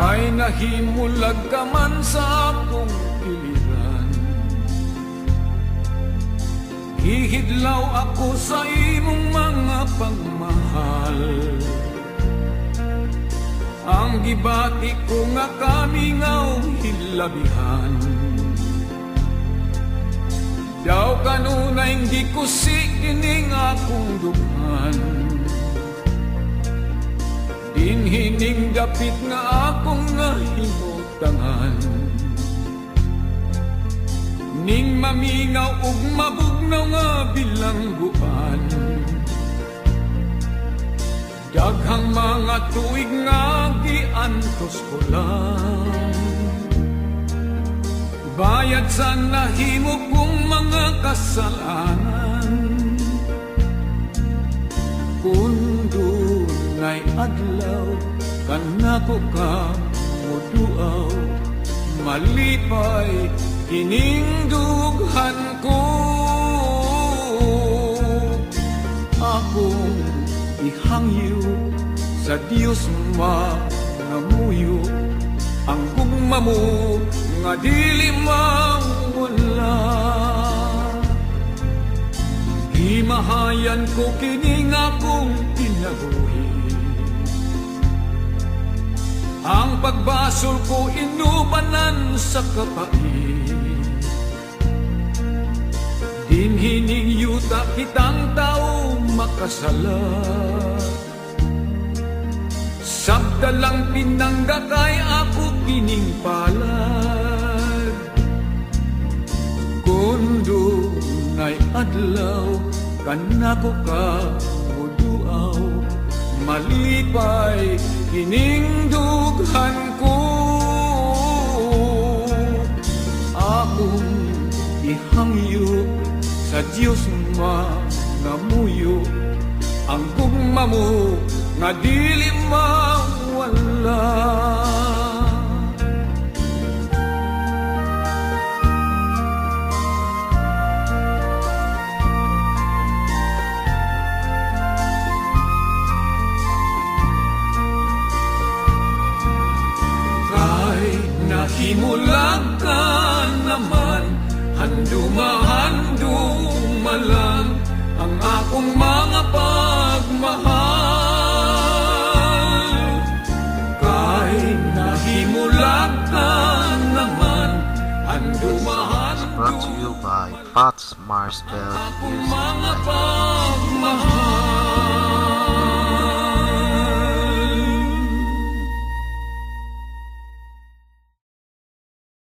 Kay nahimulag ka man sa akong piliran, hihidlaw ako sa imong mga pagmahal. Ang gibati ko nga kamingaw hilabihan, daw kanunay hindi ko sikining akong duman. Dinhining dapit nga akong nahimutangan, ning mamingaw ug mabugnaw nga bilangguan. Daghang mga tuig nga giantos ko lang, bayad sa nahimo kong mga kasalanan. Kung dunay adlaw kanako ka muduaw, malipay kining dughan ko. Akong ihangyo sa Dios mangamuyo, ang gugma mo nga dili mawala. Himahayan ko kining akong pinabuhi, ang pagbasol ko inubanan sa kapait. Dinhining yuta kitang tao makasala, sabda lang pinangga kay ako kining palad. Kundo na'y adlaw kanako ka muduaw, malipay kining dughan ko. Akong ihangyo sa Diyos mangamuyo, ang gugma mo nga dili mawala. Kay nahimulag ka naman, handuma lang ang akong mga pagmahal. Kay nahimulag ka naman, handuma Brought to you by Pots Marsbell akong Music. mga